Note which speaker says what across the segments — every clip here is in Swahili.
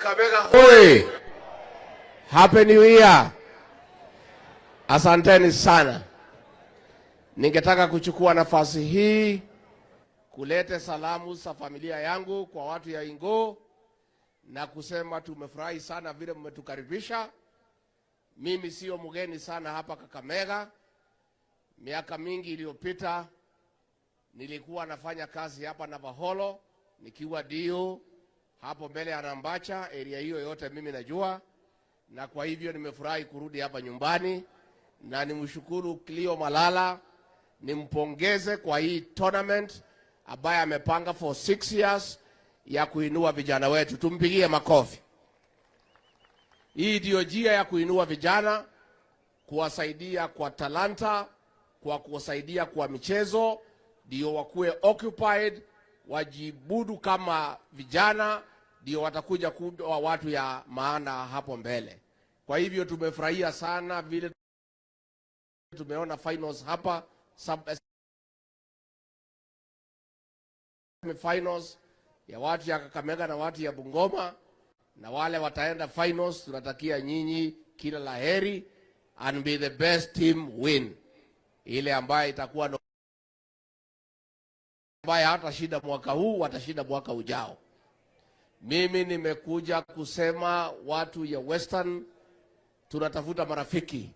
Speaker 1: Kakamega hoi! Happy New Year! Asanteni sana. Ningetaka kuchukua nafasi hii kuleta salamu za familia yangu kwa watu ya Ingo na kusema tumefurahi sana vile mmetukaribisha. Mimi sio mgeni sana hapa Kakamega. Miaka mingi iliyopita nilikuwa nafanya kazi hapa na Baholo nikiwa dio hapo mbele ya Nambacha, area hiyo yote mimi najua, na kwa hivyo nimefurahi kurudi hapa nyumbani na nimshukuru Clio Malala, nimpongeze kwa hii tournament ambaye amepanga for 6 years ya kuinua vijana wetu. Tumpigie makofi. Hii ndio njia ya kuinua vijana, kuwasaidia kwa talanta, kwa kuwasaidia kwa michezo, ndio wakuwe occupied, wajibudu kama vijana, ndio watakuja kuwa watu ya maana hapo mbele. Kwa hivyo tumefurahia sana vile tumeona finals hapa, finals ya watu ya Kakamega na watu ya Bungoma, na wale wataenda finals tunatakia nyinyi kila laheri, and be the best team win. Ile ambaye itakuwa ambaye hata shida mwaka huu watashinda mwaka ujao. Mimi nimekuja kusema watu ya Western tunatafuta marafiki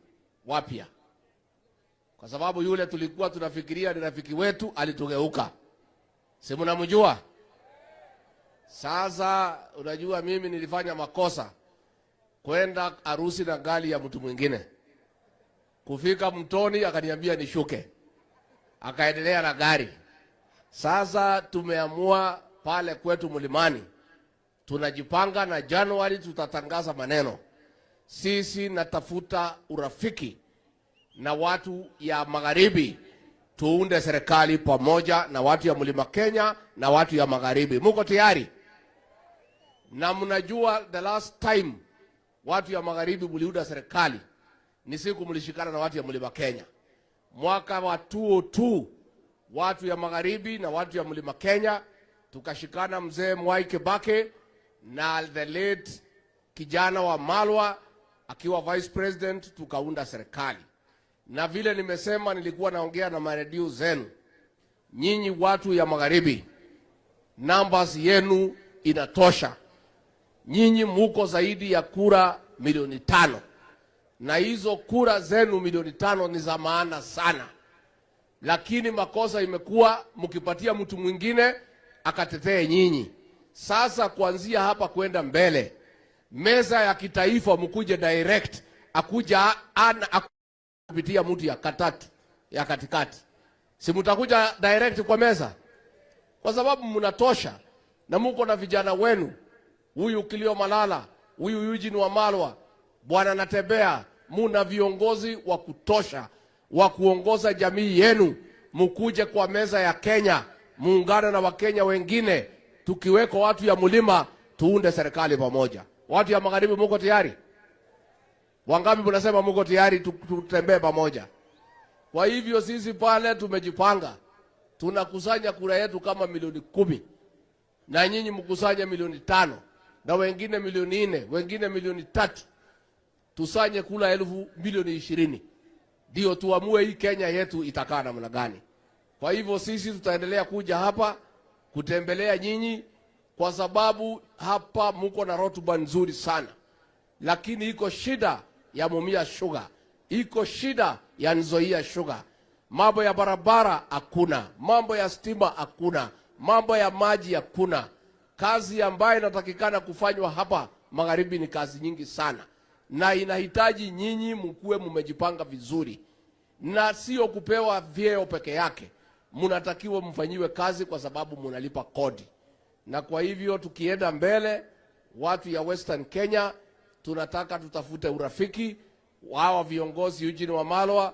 Speaker 1: wapya, kwa sababu yule tulikuwa tunafikiria ni rafiki wetu alitugeuka. Si mnamjua? Sasa unajua mimi nilifanya makosa kwenda harusi na gari ya mtu mwingine. Kufika Mtoni akaniambia nishuke, akaendelea na gari. Sasa tumeamua pale kwetu Mlimani tunajipanga, na Januari tutatangaza maneno. Sisi natafuta urafiki na watu ya Magharibi, tuunde serikali pamoja na watu ya Mlima Kenya na watu ya Magharibi. Muko tayari? Na mnajua the last time watu ya Magharibi mliunda serikali ni siku mlishikana na watu ya Mlima Kenya. Mwaka wa 2002 watu ya Magharibi na watu ya Mlima Kenya tukashikana, mzee Mwai Kibaki na the late kijana wa Malwa akiwa vice president, tukaunda serikali. Na vile nimesema, nilikuwa naongea na maredio zenu, nyinyi watu ya Magharibi, numbers yenu inatosha. Nyinyi muko zaidi ya kura milioni 5, na hizo kura zenu milioni 5 ni za maana sana. Lakini makosa imekuwa mkipatia mtu mwingine akatetee nyinyi. Sasa kuanzia hapa kwenda mbele, meza ya kitaifa mkuje direct, akuja kupitia mtu ya katatu ya katikati. Si mtakuja direct kwa meza? Kwa sababu mnatosha na mko na vijana wenu. Huyu Clio Malala, huyu Eugene Wamalwa, Bwana Natembea, muna viongozi wa kutosha wa kuongoza jamii yenu. Mkuje kwa meza ya Kenya, muungane na Wakenya wengine, tukiweko watu ya Mlima, tuunde serikali pamoja. Watu ya Magharibi mko tayari? Wangapi mnasema mko tayari tutembee pamoja? Kwa hivyo sisi pale tumejipanga, tunakusanya kura yetu kama milioni 10, na nyinyi mkusanye milioni 5, na wengine milioni 4, wengine milioni 3. Tusanye kula milioni 20. Ndio tuamue hii Kenya yetu itakaa namna gani. Kwa hivyo sisi tutaendelea kuja hapa kutembelea nyinyi, kwa sababu hapa mko na rotuba nzuri sana. Lakini iko shida ya Mumia Sugar, iko shida ya Nzoia Sugar. Mambo ya barabara hakuna, mambo ya stima hakuna, mambo ya maji hakuna. Kazi ambayo inatakikana kufanywa hapa Magharibi ni kazi nyingi sana, na inahitaji nyinyi mkuwe mmejipanga vizuri, na sio kupewa vyeo peke yake. Mnatakiwa mfanyiwe kazi kwa sababu mnalipa kodi. Na kwa hivyo tukienda mbele, watu ya Western Kenya tunataka tutafute urafiki. Hawa viongozi Eugene Wamalwa,